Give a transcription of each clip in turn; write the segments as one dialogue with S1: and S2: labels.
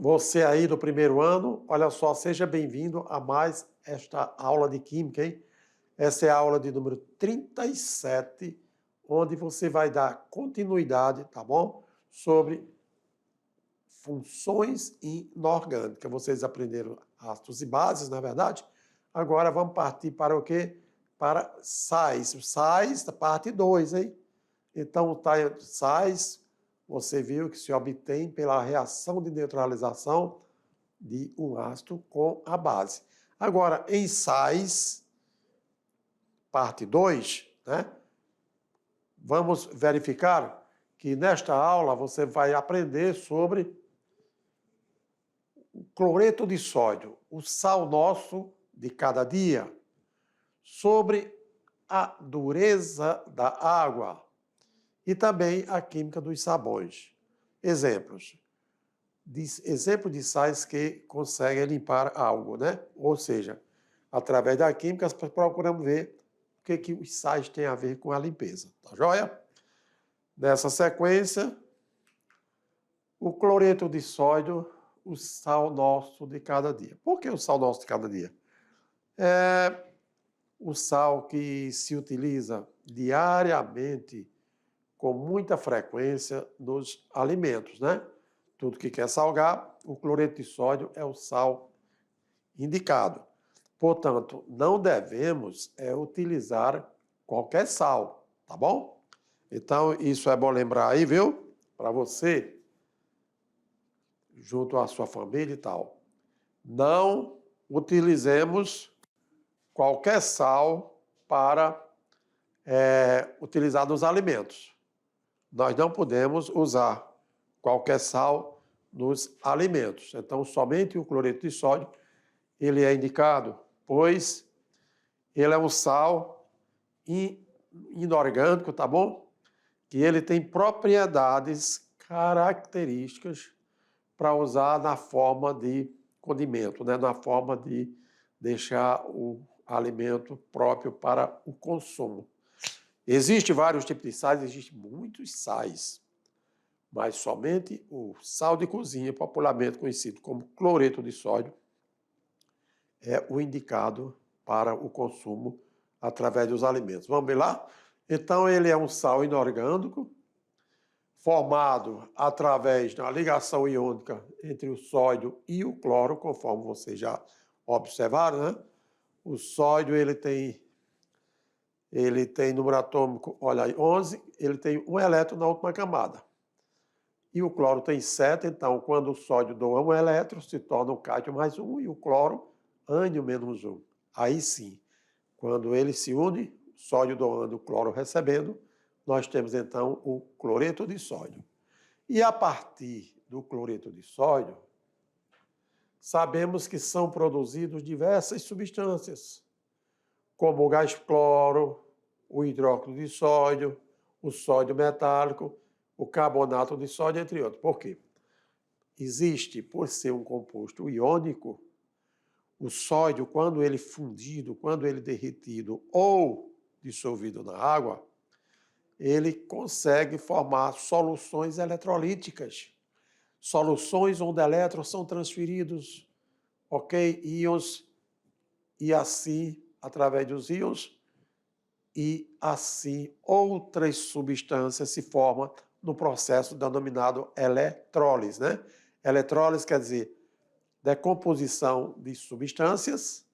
S1: Você aí do primeiro ano, olha só, seja bem-vindo a mais esta aula de Química, hein? Essa é a aula de número 37, onde você vai dar continuidade, tá bom? Sobre funções inorgânicas. Vocês aprenderam ácidos e bases, na verdade? Agora vamos partir para o quê? Para sais. Sais, da parte 2, hein? Então, o sais, você viu que se obtém pela reação de neutralização de um ácido com a base. Agora, em sais, parte 2, né? Vamos verificar que nesta aula você vai aprender sobre o cloreto de sódio, o sal nosso de cada dia, sobre a dureza da água e também a química dos sabões. Exemplos. Exemplo de sais que conseguem limpar algo, né? Ou seja, através da química, procuramos ver o que os sais têm a ver com a limpeza. Tá joia? Nessa sequência, o cloreto de sódio, o sal nosso de cada dia. Por que o sal nosso de cada dia? É o sal que se utiliza diariamente, com muita frequência, nos alimentos, né? Tudo que quer salgar, o cloreto de sódio é o sal indicado. Portanto, não devemos utilizar qualquer sal, tá bom? Então, isso é bom lembrar aí, viu? Para você, junto à sua família e tal. Não utilizemos qualquer sal para utilizar nos alimentos. Nós não podemos usar qualquer sal nos alimentos. Então, somente o cloreto de sódio, ele é indicado, pois ele é um sal inorgânico, tá bom? Que ele tem propriedades características para usar na forma de condimento, né? Na forma de deixar o alimento próprio para o consumo. Existem vários tipos de sais, existem muitos sais, mas somente o sal de cozinha, popularmente conhecido como cloreto de sódio, é o indicado para o consumo através dos alimentos. Vamos ver lá? Então, ele é um sal inorgânico, formado através da ligação iônica entre o sódio e o cloro, conforme vocês já observaram, né? O sódio, ele tem número atômico, olha aí, 11, ele tem um elétron na última camada. E o cloro tem 7, então, quando o sódio doa um elétron, se torna o cátio mais 1 e o cloro, ânion menos 1. Aí sim, quando ele se une, sódio doando, o cloro recebendo, nós temos então o cloreto de sódio. E a partir do cloreto de sódio, sabemos que são produzidas diversas substâncias, como o gás cloro, o hidróxido de sódio, o sódio metálico, o carbonato de sódio, entre outros. Por quê? Existe, por ser um composto iônico, o sódio, quando ele fundido, quando ele derretido ou dissolvido na água, ele consegue formar soluções eletrolíticas, soluções onde elétrons são transferidos, ok? Íons, e assim, através dos íons, e assim outras substâncias se formam no processo denominado eletrólise, né? Eletrólise quer dizer decomposição de substâncias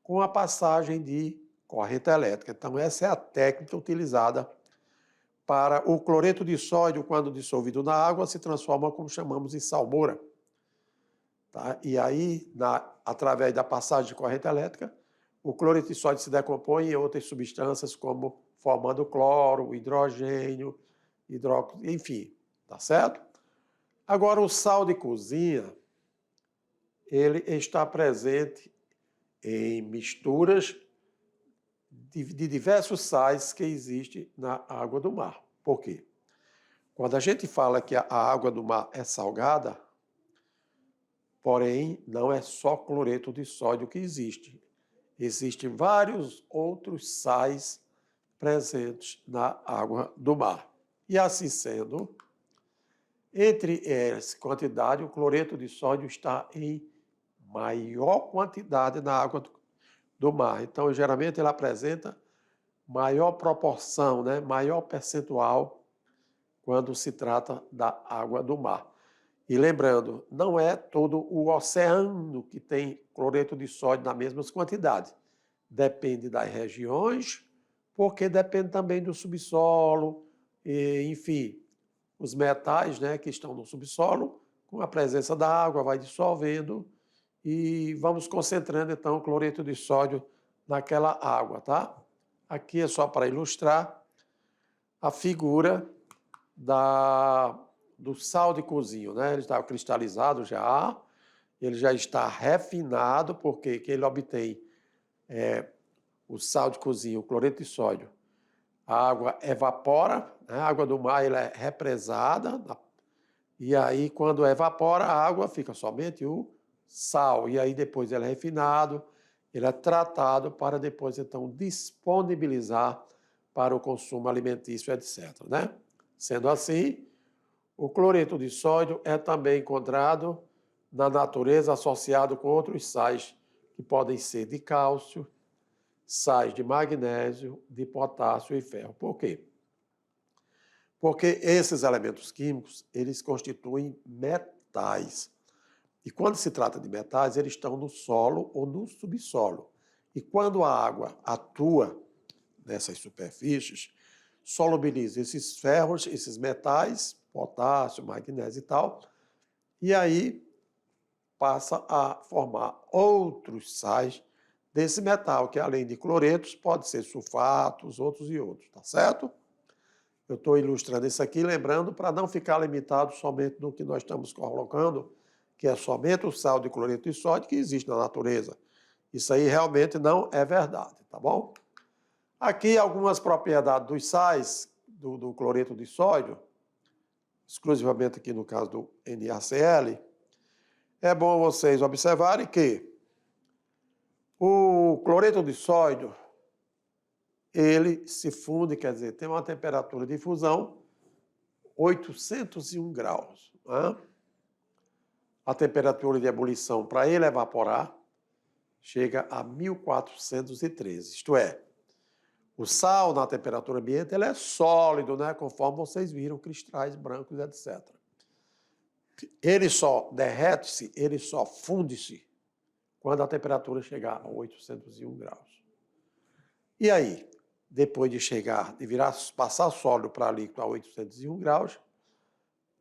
S1: com a passagem de corrente elétrica. Então, essa é a técnica utilizada para o cloreto de sódio, quando dissolvido na água, se transforma, como chamamos, em salmoura. Tá? E aí, através da passagem de corrente elétrica, o cloreto de sódio se decompõe em outras substâncias, como formando cloro, hidrogênio, hidróxido, enfim, tá certo? Agora, o sal de cozinha, ele está presente em misturas de diversos sais que existem na água do mar. Por quê? Quando a gente fala que a água do mar é salgada, porém, não é só cloreto de sódio que existe. Existem vários outros sais presentes na água do mar. E assim sendo, Entre essa quantidade, o cloreto de sódio está em maior quantidade na água do mar. Então, geralmente, ele apresenta maior proporção, né? Maior percentual quando se trata da água do mar. E lembrando, não é todo o oceano que tem cloreto de sódio nas mesmas quantidades. Depende das regiões, porque depende também do subsolo, e, enfim, os metais, né, que estão no subsolo, com a presença da água, vai dissolvendo e vamos concentrando, então, o cloreto de sódio naquela água, tá? Aqui é só para ilustrar a figura do sal de cozinho, né? Ele está cristalizado já, ele já está refinado, porque que ele obtém o sal de cozinho, o cloreto de sódio. A água evapora, né? A água do mar ela é represada, e aí quando evapora a água fica somente o sal, e aí depois ele é refinado, ele é tratado para depois então disponibilizar para o consumo alimentício, etc. Né? Sendo assim, o cloreto de sódio é também encontrado na natureza associado com outros sais que podem ser de cálcio, sais de magnésio, de potássio e ferro. Por quê? Porque esses elementos químicos, eles constituem metais. E quando se trata de metais, eles estão no solo ou no subsolo. E quando a água atua nessas superfícies, solubiliza esses ferros, esses metais, potássio, magnésio e tal, e aí passa a formar outros sais desse metal, que além de cloretos, pode ser sulfatos, outros e outros, tá certo? Eu estou ilustrando isso aqui, lembrando, para não ficar limitado somente no que nós estamos colocando, que é somente o sal de cloreto de sódio que existe na natureza. Isso aí realmente não é verdade, tá bom? Aqui algumas propriedades dos sais, do cloreto de sódio, exclusivamente aqui no caso do NaCl. É bom vocês observarem que o cloreto de sódio, ele se funde, quer dizer, tem uma temperatura de fusão 801 graus. Né? A temperatura de ebulição para ele evaporar chega a 1413, isto é, o sal na temperatura ambiente ele é sólido, né? Conforme vocês viram, cristais brancos, etc. Ele só derrete-se, ele só funde-se quando a temperatura chegar a 801 graus. E aí, depois de chegar, de passar sólido para líquido a 801 graus,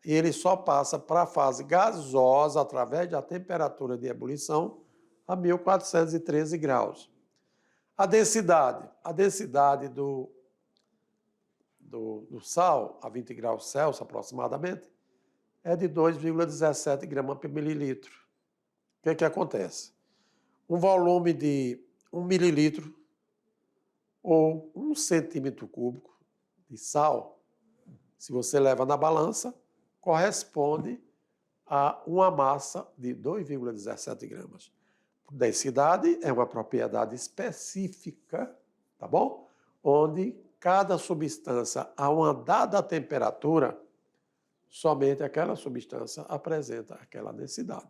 S1: ele só passa para a fase gasosa através da temperatura de ebulição a 1413 graus. A densidade do sal, a 20 graus Celsius aproximadamente, é de 2,17 gramas por mililitro. O que acontece? Um volume de 1 mililitro ou 1 centímetro cúbico de sal, se você leva na balança, corresponde a uma massa de 2,17 gramas. Densidade é uma propriedade específica, tá bom? Onde cada substância, a uma dada temperatura, somente aquela substância apresenta aquela densidade.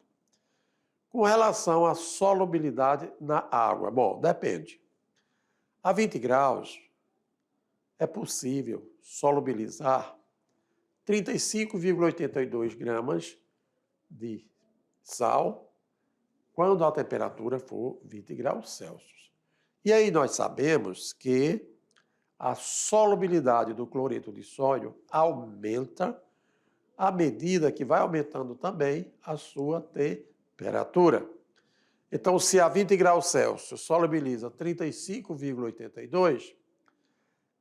S1: Com relação à solubilidade na água, bom, depende. A 20 graus é possível solubilizar 35,82 gramas de sal quando a temperatura for 20 graus Celsius. E aí nós sabemos que a solubilidade do cloreto de sódio aumenta à medida que vai aumentando também a sua temperatura. Então, se a 20 graus Celsius solubiliza 35,82,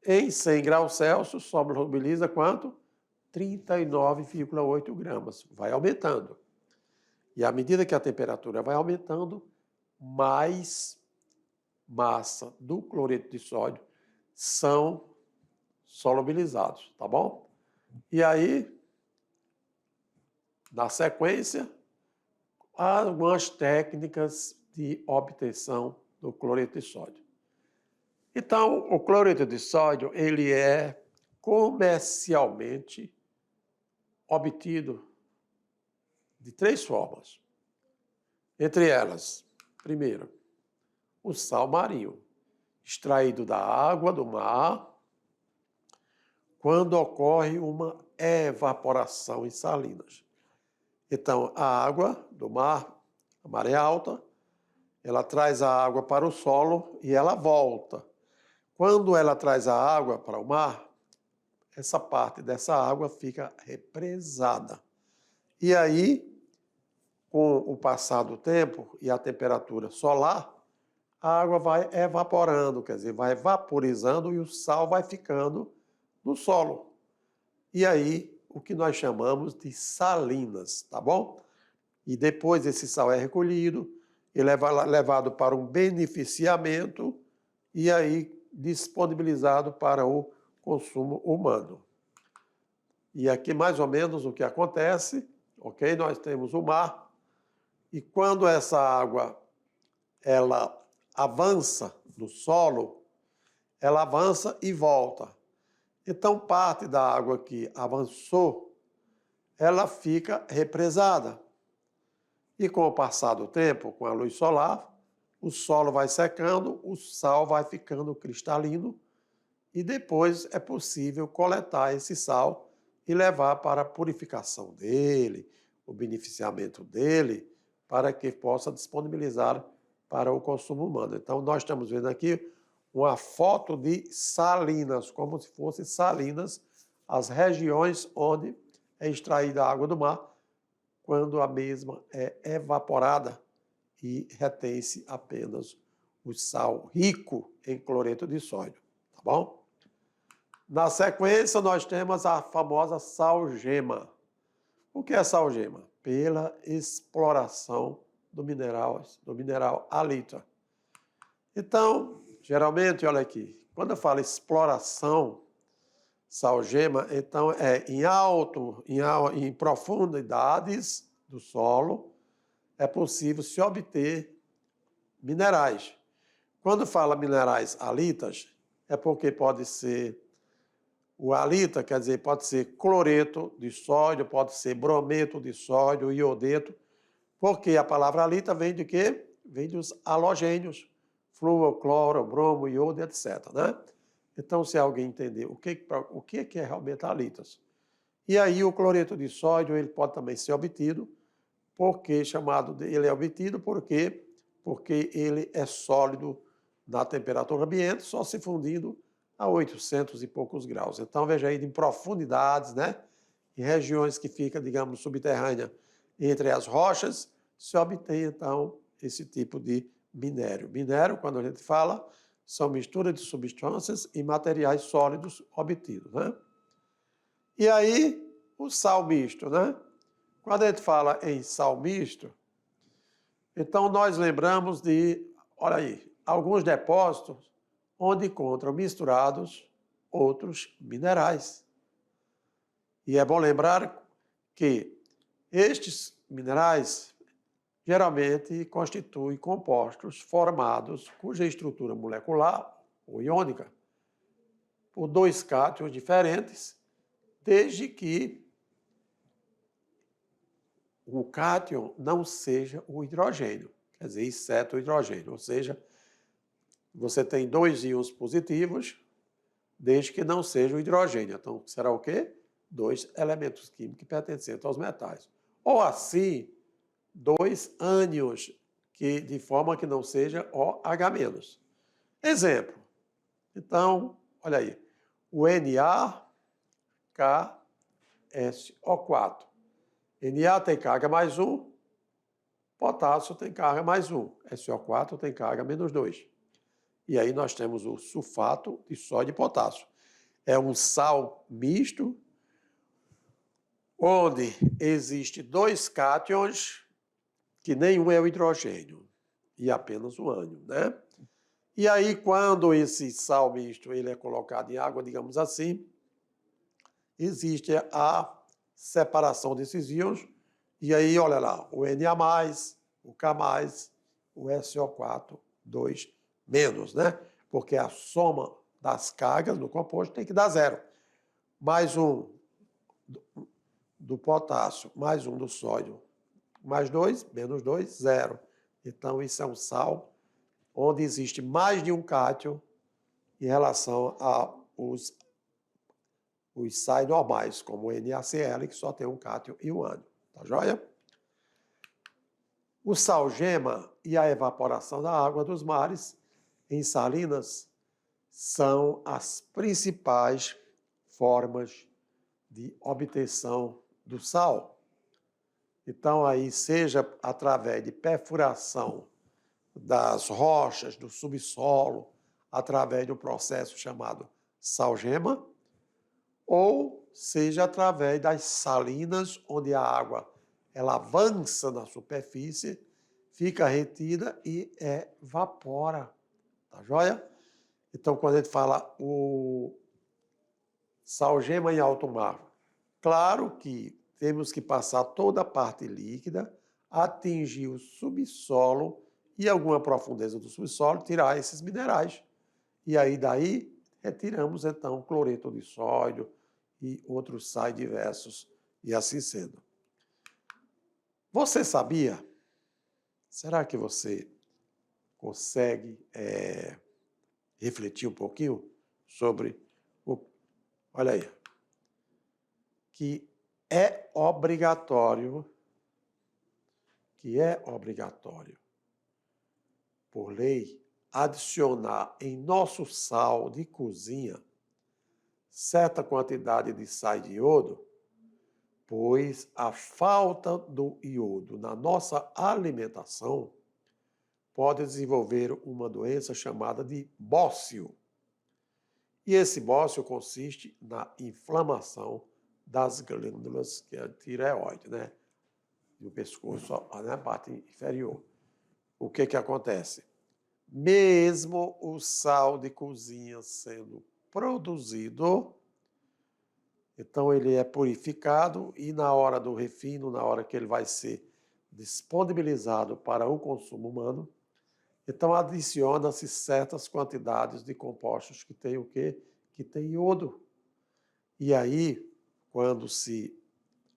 S1: em 100 graus Celsius solubiliza quanto? 39,8 gramas. Vai aumentando. E à medida que a temperatura vai aumentando, mais massa do cloreto de sódio são solubilizados, tá bom? E aí, na sequência, há algumas técnicas de obtenção do cloreto de sódio. Então, o cloreto de sódio, ele é comercialmente obtido de 3 formas. Entre elas, primeiro, o sal marinho, extraído da água do mar, quando ocorre uma evaporação em salinas. Então, a água do mar, a maré alta, ela traz a água para o solo e ela volta. Quando ela traz a água para o mar, essa parte dessa água fica represada. E aí, com o passar do tempo e a temperatura solar, a água vai evaporando, quer dizer, vai vaporizando e o sal vai ficando no solo. E aí, o que nós chamamos de salinas, tá bom? E depois esse sal é recolhido, ele é levado para um beneficiamento e aí disponibilizado para o consumo humano. E aqui mais ou menos o que acontece, ok? Nós temos o mar e quando essa água ela avança no solo, ela avança e volta. Então parte da água que avançou, ela fica represada. E com o passar do tempo, com a luz solar, o solo vai secando, o sal vai ficando cristalino e depois é possível coletar esse sal e levar para a purificação dele, o beneficiamento dele, para que possa disponibilizar para o consumo humano. Então, nós estamos vendo aqui uma foto de salinas, como se fossem salinas, as regiões onde é extraída a água do mar, quando a mesma é evaporada e retém-se apenas o sal rico em cloreto de sódio, tá bom? Na sequência, nós temos a famosa salgema. O que é salgema? Pela exploração do mineral halita. Então, geralmente, olha aqui, quando eu falo exploração, salgema, então é em profundidades do solo, é possível se obter minerais. Quando fala minerais halitas, é porque pode ser o halita, quer dizer, pode ser cloreto de sódio, pode ser brometo de sódio, iodeto, porque a palavra halita vem de quê? Vem dos halogênios, flúor, cloro, bromo, iodo, etc., né? Então, se alguém entender o que é realmente halitas. E aí o cloreto de sódio ele pode também ser obtido, ele é obtido porque ele é sólido na temperatura ambiente, só se fundindo a 800 e poucos graus. Então, veja aí, em profundidades, né? Em regiões que ficam, digamos, subterrânea entre as rochas, se obtém, então, esse tipo de minério. Minério, quando a gente fala, são misturas de substâncias e materiais sólidos obtidos, né? E aí, o sal misto, né? Quando a gente fala em sal misto, então nós lembramos de, olha aí, alguns depósitos onde encontram misturados outros minerais. E é bom lembrar que estes minerais geralmente constituem compostos formados cuja estrutura molecular ou iônica por 2 cátions diferentes, desde que o cátion não seja o hidrogênio, quer dizer, exceto o hidrogênio, ou seja, você tem 2 íons positivos, desde que não seja o hidrogênio. Então, será o quê? 2 elementos químicos pertencentes aos metais. Ou assim, 2 ânions, de forma que não seja OH-. Exemplo. Então, olha aí. O NaKSO4. Na tem carga mais 1, potássio tem carga mais 1, SO4 tem carga menos 2. E aí nós temos o sulfato de sódio e potássio. É um sal misto, onde existe 2 cátions, que nenhum é o hidrogênio, e apenas o ânion, né? E aí, quando esse sal misto ele é colocado em água, digamos assim, existe a separação desses íons, e aí, olha lá, o Na+, o K+, o SO4, 2 menos, né? Porque a soma das cargas no composto tem que dar 0. Mais do potássio, mais 1 do sódio, mais 2, menos 2, 0. Então, isso é um sal onde existe mais de um cátion em relação aos sais normais, como o NaCl, que só tem um cátion e um ânion. Tá joia? O sal-gema e a evaporação da água dos mares em salinas são as principais formas de obtenção do sal. Então, aí, seja através de perfuração das rochas, do subsolo, através de um processo chamado sal-gema, ou seja através das salinas, onde a água ela avança na superfície, fica retida e evapora. Tá joia? Então, quando a gente fala o sal-gema em alto mar, claro que temos que passar toda a parte líquida, atingir o subsolo e alguma profundeza do subsolo, tirar esses minerais. E aí daí retiramos então cloreto de sódio e outros sais diversos, e assim sendo. Você sabia? Será que você consegue refletir um pouquinho sobre olha aí, que é obrigatório por lei adicionar em nosso sal de cozinha certa quantidade de sais de iodo, pois a falta do iodo na nossa alimentação pode desenvolver uma doença chamada de bócio. E esse bócio consiste na inflamação das glândulas, que é a tireoide, né? Do pescoço, na parte inferior. O que acontece? Mesmo o sal de cozinha sendo produzido, então ele é purificado e na hora do refino, na hora que ele vai ser disponibilizado para o consumo humano, então adiciona-se certas quantidades de compostos que tem o quê? Que tem iodo. E aí, quando se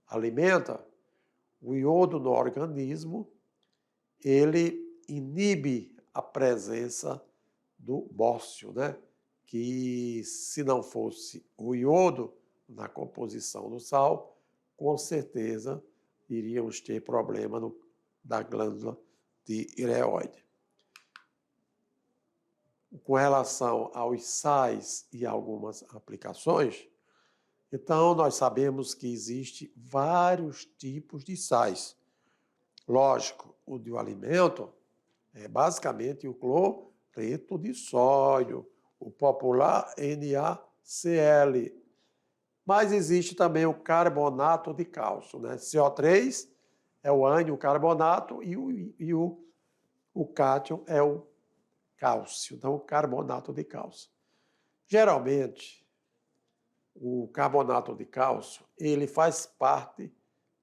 S1: alimenta, o iodo no organismo, ele inibe a presença do bócio, né? Que se não fosse o iodo na composição do sal, com certeza iríamos ter problema da glândula de tireoide. Com relação aos sais e algumas aplicações, então nós sabemos que existem vários tipos de sais. Lógico, o do alimento é basicamente o cloreto de sódio, o popular NaCl. Mas existe também o carbonato de cálcio, né? CO3 é o ânion, o carbonato, e o cátion é o cálcio, então o carbonato de cálcio. Geralmente, o carbonato de cálcio, ele faz parte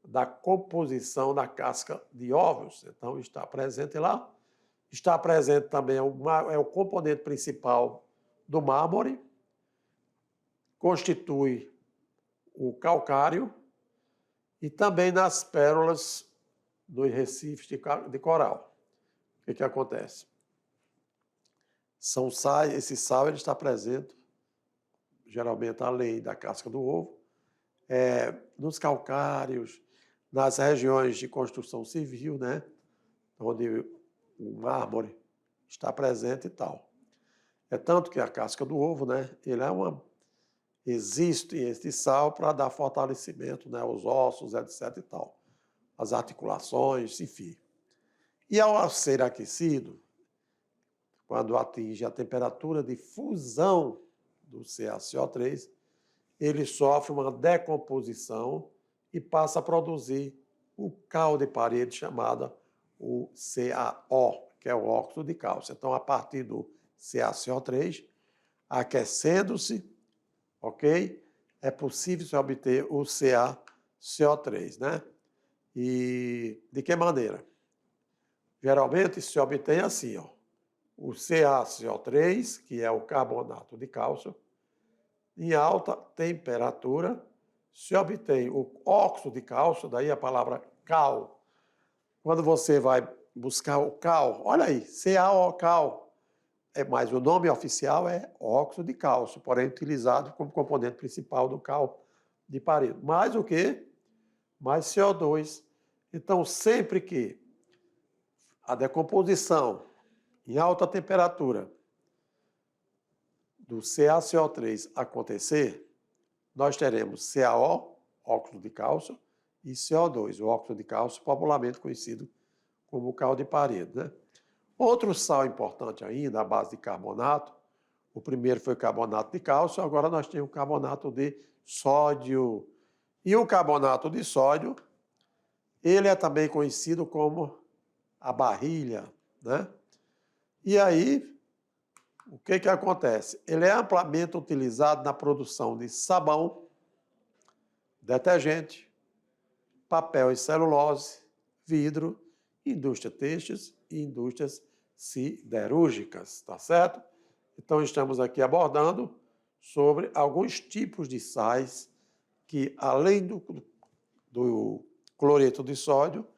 S1: da composição da casca de ovos, então está presente lá. Está presente também, é o componente principal do mármore, constitui o calcário e também nas pérolas dos recifes de coral. O que acontece? Esse sal ele está presente, geralmente além da casca do ovo, nos calcários, nas regiões de construção civil, né, onde o mármore está presente e tal. É tanto que a casca do ovo, né, existe esse sal para dar fortalecimento, né, aos ossos, etc. e tal, as articulações, enfim. E ao ser aquecido, quando atinge a temperatura de fusão do CaCO3, ele sofre uma decomposição e passa a produzir o cal de parede chamado o CaO, que é o óxido de cálcio. Então, a partir do CaCO3, aquecendo-se, ok? É possível se obter o CaCO3, né? E de que maneira? Geralmente se obtém assim, ó. O CaCO3, que é o carbonato de cálcio, em alta temperatura, se obtém o óxido de cálcio, daí a palavra cal. Quando você vai buscar o cal, olha aí, CaO cal, mas o nome oficial é óxido de cálcio, porém utilizado como componente principal do cal de parede. Mais o quê? Mais CO2. Então, sempre que a decomposição em alta temperatura do CaCO3 acontecer, nós teremos CaO, óxido de cálcio, e CO2, o óxido de cálcio, popularmente conhecido como cal de parede, né? Outro sal importante ainda, à base de carbonato, o primeiro foi carbonato de cálcio, agora nós temos o carbonato de sódio. E o carbonato de sódio, ele é também conhecido como a barrilha, né? E aí, o que acontece? Ele é amplamente utilizado na produção de sabão, detergente, papel e celulose, vidro, indústria têxteis e indústrias siderúrgicas, tá certo? Então, estamos aqui abordando sobre alguns tipos de sais que, além do cloreto de sódio,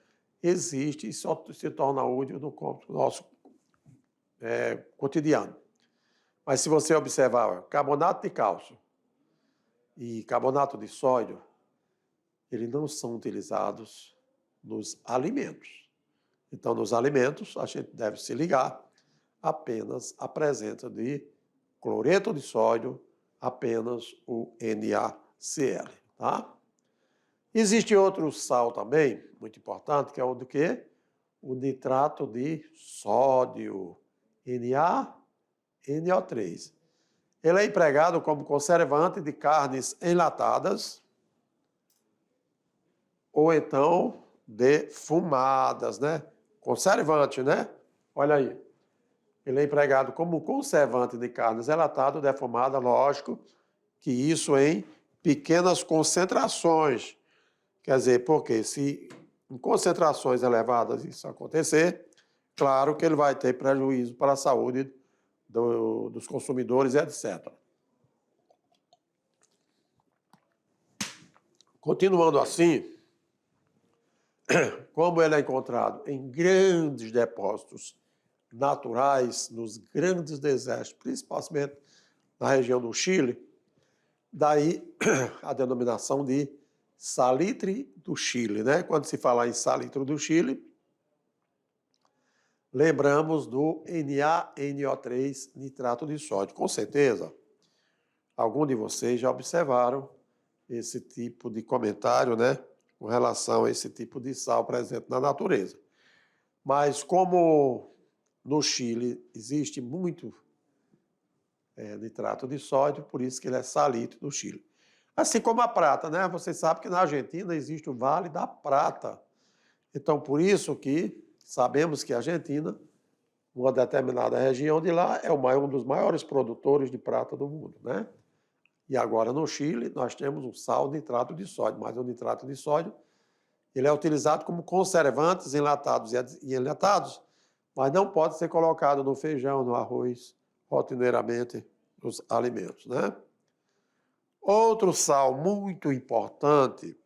S1: existe e só se torna útil no nosso cotidiano. Mas se você observar carbonato de cálcio e carbonato de sódio, eles não são utilizados nos alimentos. Então, nos alimentos, a gente deve se ligar apenas à presença de cloreto de sódio, apenas o NaCl, tá? Existe outro sal também, muito importante, que é o do quê? O nitrato de sódio, NaNO3. Ele é empregado como conservante de carnes enlatadas ou então defumadas, né? Conservante, né? Olha aí. Ele é empregado como conservante de carnes enlatadas, defumadas, lógico que isso em pequenas concentrações. Quer dizer, porque se em concentrações elevadas isso acontecer, claro que ele vai ter prejuízo para a saúde dos consumidores, etc. Continuando assim, como ele é encontrado em grandes depósitos naturais, nos grandes desertos, principalmente na região do Chile, daí a denominação de salitre do Chile, né? Quando se fala em salitre do Chile, lembramos do NaNO3, nitrato de sódio. Com certeza, alguns de vocês já observaram esse tipo de comentário, né? Com relação a esse tipo de sal presente na natureza. Mas como no Chile existe muito nitrato de sódio, por isso que ele é salitre do Chile. Assim como a prata, né? Vocês sabem que na Argentina existe o Vale da Prata. Então, por isso que sabemos que a Argentina, uma determinada região de lá, é um dos maiores produtores de prata do mundo, né? E agora no Chile nós temos o sal nitrato de sódio, mas o nitrato de sódio ele é utilizado como conservantes enlatados e enlatados, mas não pode ser colocado no feijão, no arroz, rotineiramente nos alimentos, né? Outro sal muito importante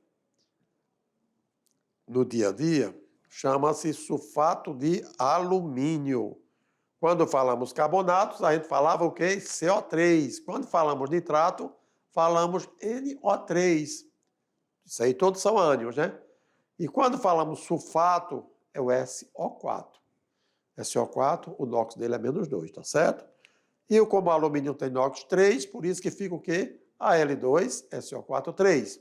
S1: no dia a dia chama-se sulfato de alumínio. Quando falamos carbonatos, a gente falava o quê? CO3. Quando falamos nitrato, falamos NO3. Isso aí todos são ânions, né? E quando falamos sulfato, é o SO4. SO4, o NOx dele é -2, tá certo? E como o alumínio tem NOx 3, por isso que fica o quê? Al2, SO4, 3.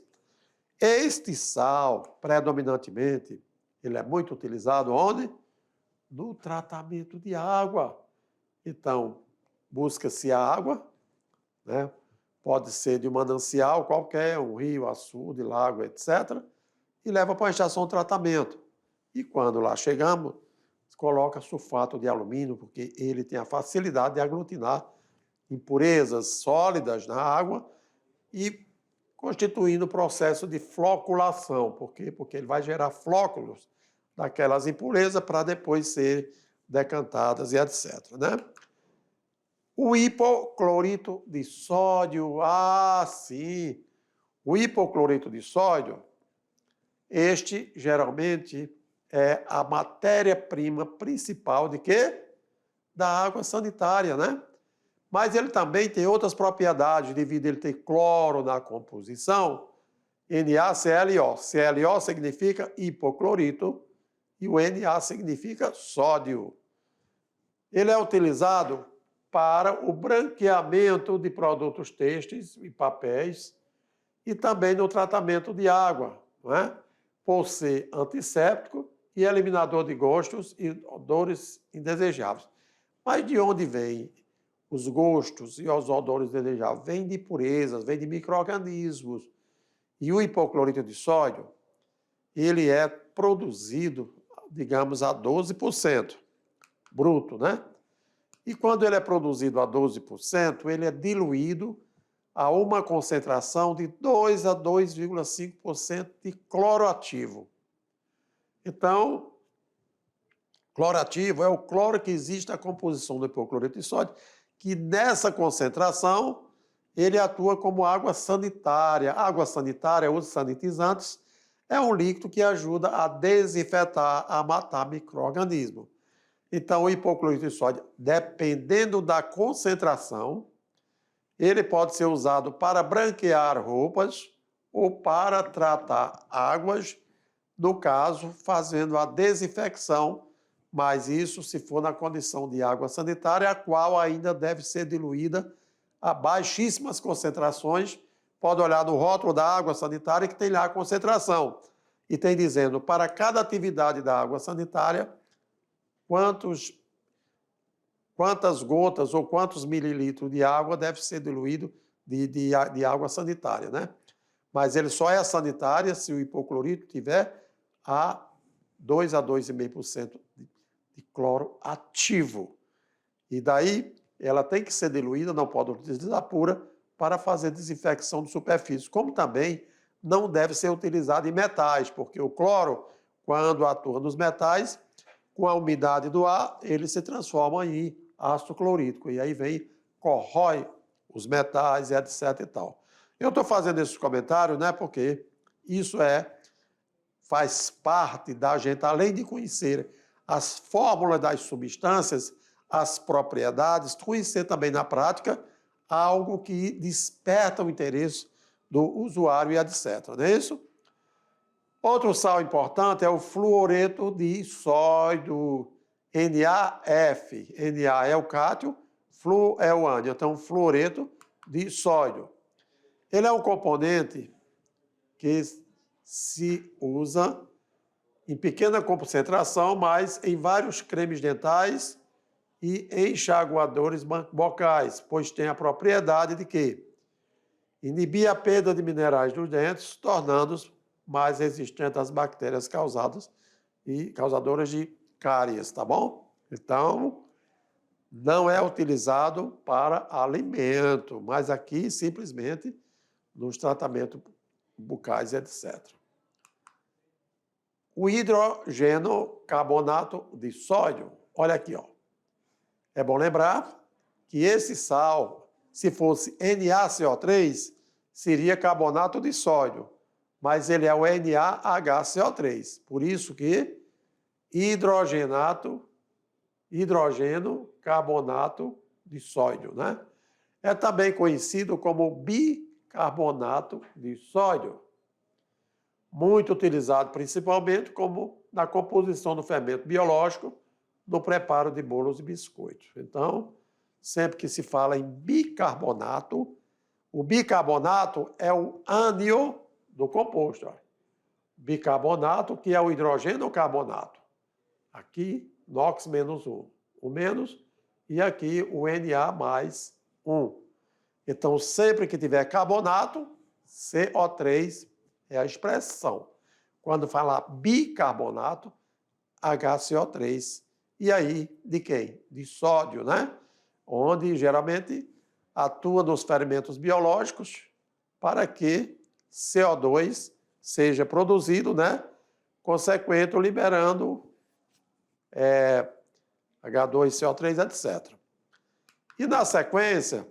S1: Este sal, predominantemente, ele é muito utilizado onde? No tratamento de água. Então, busca-se a água, né? Pode ser de um manancial qualquer, um rio, açude, lago, etc., e leva para a estação de tratamento. E quando lá chegamos, coloca sulfato de alumínio, porque ele tem a facilidade de aglutinar impurezas sólidas na água e constituindo o processo de floculação. Por quê? Porque ele vai gerar flóculos daquelas impurezas para depois ser decantadas e etc., né? O hipoclorito de sódio, sim, O hipoclorito de sódio, este geralmente é a matéria-prima principal de quê? Da água sanitária, né? Mas ele também tem outras propriedades, devido a ele ter cloro na composição, NaClO. ClO significa hipoclorito e o Na significa sódio. Ele é utilizado para o branqueamento de produtos têxteis e papéis e também no tratamento de água, não é? Por ser antisséptico e eliminador de gostos e odores indesejáveis. Mas de onde vêm os gostos e os odores indesejáveis? Vêm de impurezas, vêm de micro-organismos. E o hipoclorito de sódio, ele é produzido, digamos, a 12% bruto, né? E quando ele é produzido a 12%, ele é diluído a uma concentração de 2 a 2,5% de cloroativo. Então, cloroativo é o cloro que existe na composição do hipoclorito de sódio, que nessa concentração ele atua como água sanitária. Água sanitária, os sanitizantes, é um líquido que ajuda a desinfetar, a matar micro-organismos. Então, o hipoclorito de sódio, dependendo da concentração, ele pode ser usado para branquear roupas ou para tratar águas, no caso, fazendo a desinfecção, mas isso se for na condição de água sanitária, a qual ainda deve ser diluída a baixíssimas concentrações. Pode olhar no rótulo da água sanitária que tem lá a concentração. E tem dizendo, para cada atividade da água sanitária, quantas gotas ou quantos mililitros de água deve ser diluído de água sanitária, né? Mas ele só é sanitária se o hipoclorito tiver a 2 a 2,5% de cloro ativo. E daí ela tem que ser diluída, não pode utilizar pura, para fazer desinfecção de superfície. Como também não deve ser utilizado em metais, porque o cloro, quando atua nos metais, com a umidade do ar, ele se transforma em ácido clorídrico. E aí vem, corrói os metais, etc. e tal. Eu estou fazendo esses comentários, né, porque isso faz parte da gente, além de conhecer as fórmulas das substâncias, as propriedades, conhecer também na prática algo que desperta o interesse do usuário e etc. Não é isso? Outro sal importante é o fluoreto de sódio, NaF. Na é o cátio, flu é o ânion. Então, fluoreto de sódio. Ele é um componente que se usa em pequena concentração, mas em vários cremes dentais e enxaguadores bocais, pois tem a propriedade de quê? Inibir a perda de minerais dos dentes, tornando-os mais resistentes às bactérias causadoras de cáries, tá bom? Então, não é utilizado para alimento, mas aqui simplesmente nos tratamentos bucais, etc. O hidrogenocarbonato de sódio, olha aqui, ó. É bom lembrar que esse sal, se fosse NaCO3, seria carbonato de sódio, mas ele é o NaHCO3. Por isso que hidrogeno carbonato de sódio, né? É também conhecido como bicarbonato de sódio, muito utilizado principalmente como na composição do fermento biológico no preparo de bolos e biscoitos. Então, sempre que se fala em bicarbonato, o bicarbonato é o ânion do composto. Ó. Bicarbonato, que é o hidrogênio carbonato. Aqui, NOx menos 1. O menos, e aqui o Na mais 1. Então, sempre que tiver carbonato, CO3 é a expressão. Quando falar bicarbonato, HCO3. E aí, de quem? De sódio, né? Onde geralmente atua nos fermentos biológicos para que CO2 seja produzido, né? Consequente, liberando H2CO3, etc. E na sequência,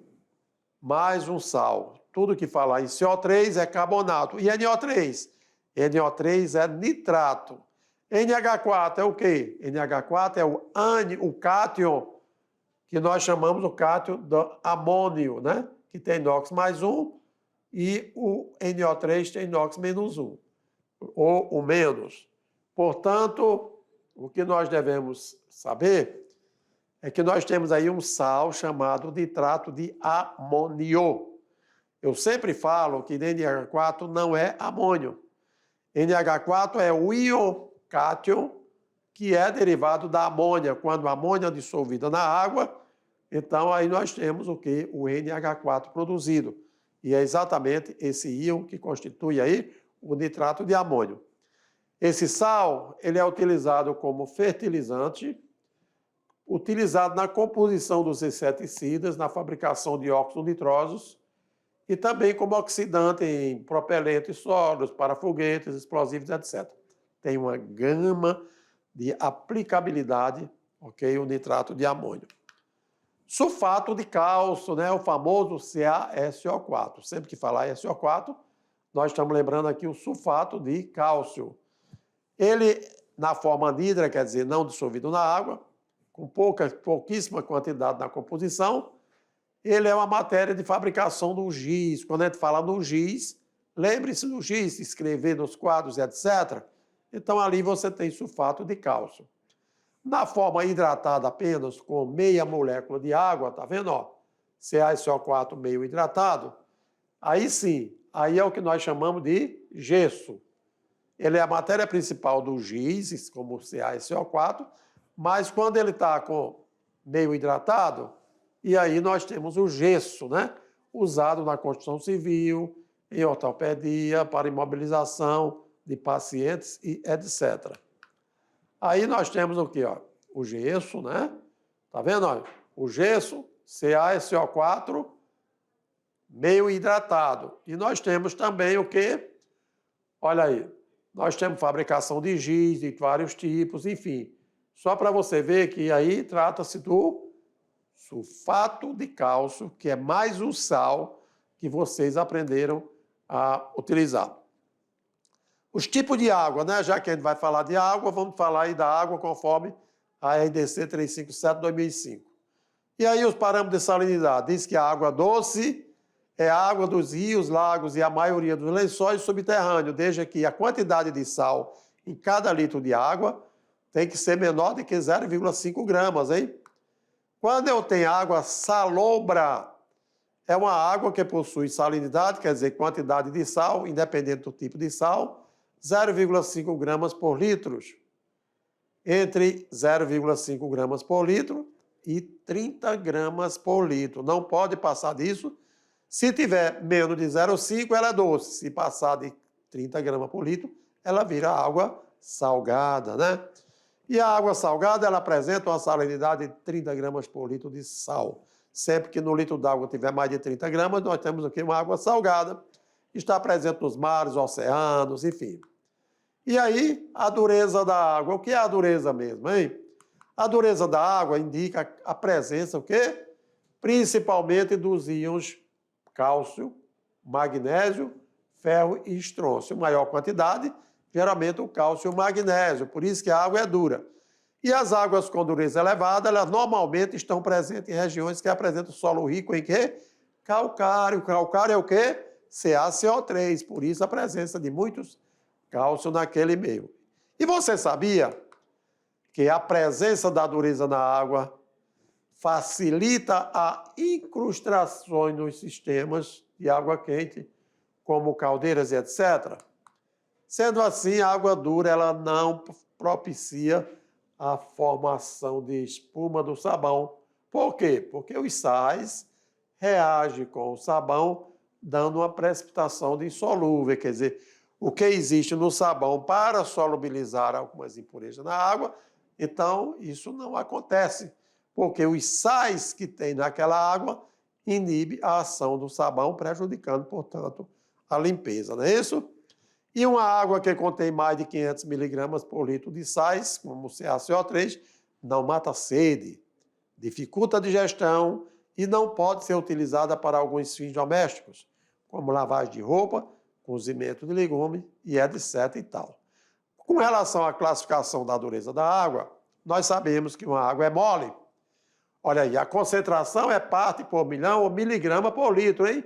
S1: mais um sal. tudo que falar em CO3 é carbonato. E NO3? NO3 é nitrato. NH4 é o quê? NH4 é o cátion, que nós chamamos o cátion do amônio, né? Que tem NOx mais 1, e o NO3 tem NOx menos 1, ou o menos. Portanto, o que nós devemos saber é que nós temos aí um sal chamado nitrato de amônio. Eu sempre falo que NH4 não é amônio. NH4 é o íon cátion, que é derivado da amônia. Quando a amônia é dissolvida na água, então aí nós temos o quê? O NH4 produzido. E é exatamente esse íon que constitui aí o nitrato de amônio. Esse sal, ele é utilizado como fertilizante, utilizado na composição dos inseticidas, na fabricação de óxidos nitrosos, e também como oxidante em propelentes sólidos, para foguetes, explosivos, etc. Tem uma gama de aplicabilidade, ok? O nitrato de amônio. Sulfato de cálcio, né? O famoso CaSO4. Sempre que falar SO4, nós estamos lembrando aqui o sulfato de cálcio. Ele, na forma anidra, quer dizer, não dissolvido na água, com pouquíssima quantidade na composição, ele é uma matéria de fabricação do giz. Quando a gente fala no giz, lembre-se do giz, escrever nos quadros, etc. Então, ali você tem sulfato de cálcio. Na forma hidratada apenas, com meia molécula de água, tá vendo? Ó? CaSO4 meio hidratado. Aí sim, aí é o que nós chamamos de gesso. Ele é a matéria principal do giz, como o CaSO4, mas quando ele está com meio hidratado, e aí nós temos o gesso, né? Usado na construção civil, em ortopedia, para imobilização de pacientes e etc. Aí nós temos o quê? Ó? O gesso, né? Tá vendo? Ó? O gesso, CaSO4, meio hidratado. E nós temos também o quê? Olha aí, nós temos fabricação de giz de vários tipos, enfim. Só para você ver que aí trata-se do sulfato de cálcio, que é mais um sal que vocês aprenderam a utilizar. Os tipos de água, né? Já que a gente vai falar de água, vamos falar aí da água conforme a RDC 357/2005. E aí os parâmetros de salinidade. Diz que a água doce é a água dos rios, lagos e a maioria dos lençóis subterrâneos, desde que a quantidade de sal em cada litro de água tem que ser menor do que 0,5 gramas, hein? Quando eu tenho água salobra, é uma água que possui salinidade, quer dizer, quantidade de sal, independente do tipo de sal, 0,5 gramas por litro. Entre 0,5 gramas por litro e 30 gramas por litro. Não pode passar disso. Se tiver menos de 0,5, ela é doce. Se passar de 30 gramas por litro, ela vira água salgada, né? E a água salgada, ela apresenta uma salinidade de 30 gramas por litro de sal. Sempre que no litro d'água tiver mais de 30 gramas, nós temos aqui uma água salgada. Está presente nos mares, oceanos, enfim. E aí, a dureza da água. O que é a dureza mesmo, hein? A dureza da água indica a presença, o quê? Principalmente dos íons cálcio, magnésio, ferro e estrôncio. Maior quantidade, geralmente o cálcio e o magnésio, por isso que a água é dura. E as águas com dureza elevada, elas normalmente estão presentes em regiões que apresentam solo rico em quê? Calcário. Calcário é o quê? CaCO3, por isso a presença de muitos cálcio naquele meio. E você sabia que a presença da dureza na água facilita a incrustações nos sistemas de água quente, como caldeiras e etc.? Sendo assim, a água dura ela não propicia a formação de espuma do sabão. Por quê? Porque os sais reagem com o sabão, dando uma precipitação de insolúvel. Quer dizer, o que existe no sabão para solubilizar algumas impurezas na água, então isso não acontece, porque os sais que tem naquela água inibem a ação do sabão, prejudicando, portanto, a limpeza, não é isso? E uma água que contém mais de 500 miligramas por litro de sais, como o CaCO3, não mata a sede, dificulta a digestão e não pode ser utilizada para alguns fins domésticos, como lavagem de roupa, cozimento de legume e etc. e tal. Com relação à classificação da dureza da água, nós sabemos que uma água é mole. Olha aí, a concentração é parte por milhão ou miligrama por litro, hein?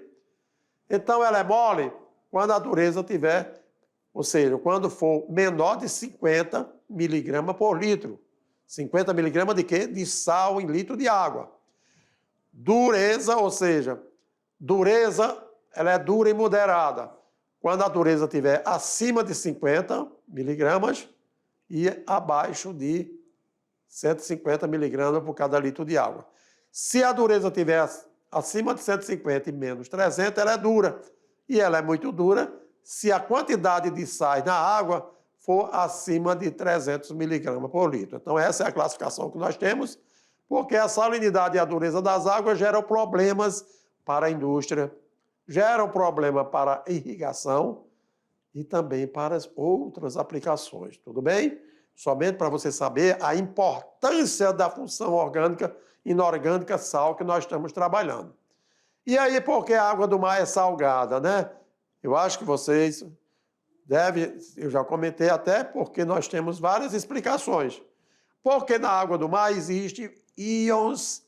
S1: Então ela é mole quando a dureza tiver, ou seja, quando for menor de 50 miligramas por litro. 50 miligramas de quê? De sal em litro de água. Dureza, ou seja, dureza, ela é dura e moderada. Quando a dureza estiver acima de 50 miligramas e abaixo de 150 miligramas por cada litro de água. Se a dureza estiver acima de 150 e menos 300, ela é dura. E ela é muito dura se a quantidade de sais na água for acima de 300 miligramas por litro. Então, essa é a classificação que nós temos, porque a salinidade e a dureza das águas geram problemas para a indústria, geram problema para a irrigação e também para as outras aplicações. Tudo bem? Somente para você saber a importância da função orgânica, inorgânica, sal que nós estamos trabalhando. E aí, por que a água do mar é salgada, né? Eu acho que vocês devem, eu já comentei até, porque nós temos várias explicações. Porque na água do mar existem íons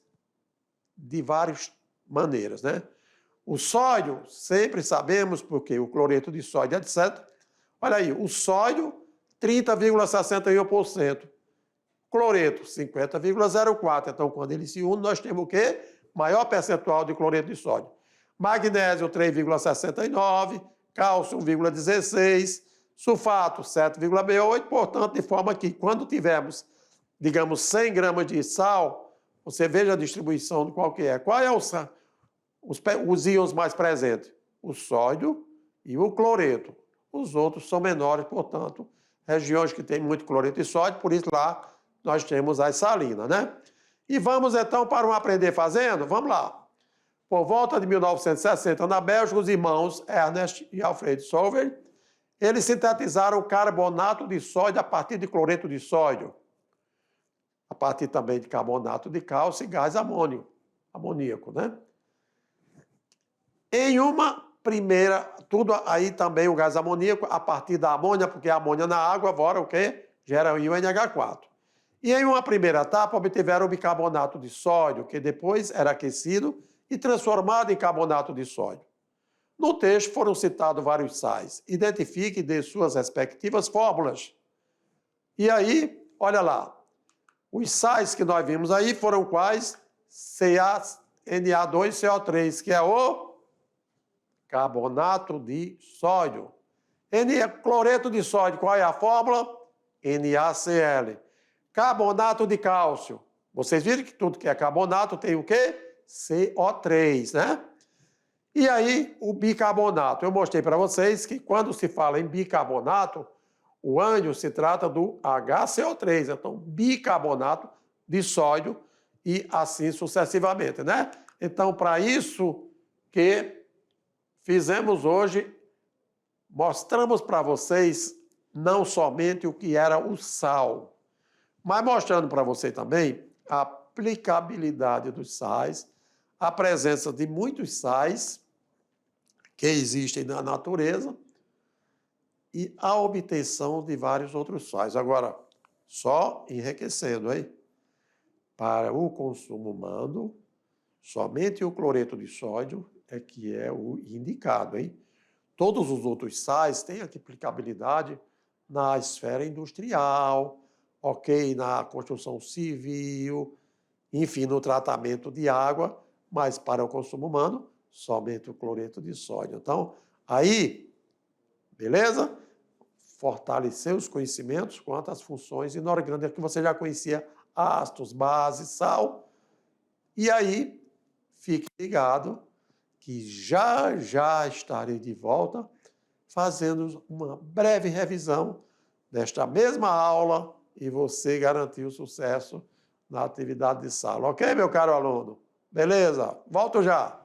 S1: de várias maneiras, né? O sódio, sempre sabemos, porque o cloreto de sódio, etc. Olha aí, o sódio, 30,61%. Cloreto, 50,04%. Então, quando eles se unem, nós temos o quê? Maior percentual de cloreto de sódio. Magnésio, 3,69%. Cálcio, 1,16%. Sulfato, 7,68%. Portanto, de forma que, quando tivermos, digamos, 100 gramas de sal, você veja a distribuição de qual que é. Qual é os íons mais presentes? O sódio e o cloreto. Os outros são menores, portanto, regiões que têm muito cloreto e sódio, por isso lá nós temos as salinas, né? E vamos então para um Aprender Fazendo? Vamos lá. Por volta de 1960, na Bélgica, os irmãos Ernest e Alfred Solvay, eles sintetizaram o carbonato de sódio a partir de cloreto de sódio, a partir também de carbonato de cálcio e gás amoníaco, né? Em uma primeira, tudo aí também o gás amoníaco a partir da amônia, porque a amônia na água, fora o quê? Gera o íon NH4. E em uma primeira etapa obtiveram o bicarbonato de sódio, que depois era aquecido e transformado em carbonato de sódio. No texto foram citados vários sais. Identifique e dê suas respectivas fórmulas. E aí, olha lá, os sais que nós vimos aí foram quais? CaNa2CO3, que é o carbonato de sódio. Cloreto de sódio, qual é a fórmula? NaCl. Carbonato de cálcio. Vocês viram que tudo que é carbonato tem o quê? CO3, né? E aí, o bicarbonato. Eu mostrei para vocês que quando se fala em bicarbonato, o ânion se trata do HCO3. Então, bicarbonato de sódio e assim sucessivamente, né? Então, para isso que fizemos hoje, mostramos para vocês não somente o que era o sal, mas mostrando para você também a aplicabilidade dos sais, a presença de muitos sais que existem na natureza e a obtenção de vários outros sais. Agora, só enriquecendo, hein? Para o consumo humano, somente o cloreto de sódio é que é o indicado, hein? Todos os outros sais têm aplicabilidade na esfera industrial, ok, na construção civil, enfim, no tratamento de água, mas para o consumo humano, somente o cloreto de sódio. Então, aí, beleza? Fortalecer os conhecimentos quanto às funções inorgânicas que você já conhecia, ácidos, bases, sal. E aí, fique ligado que já estarei de volta fazendo uma breve revisão desta mesma aula e você garantir o sucesso na atividade de sala. Ok, meu caro aluno? Beleza? Volto já.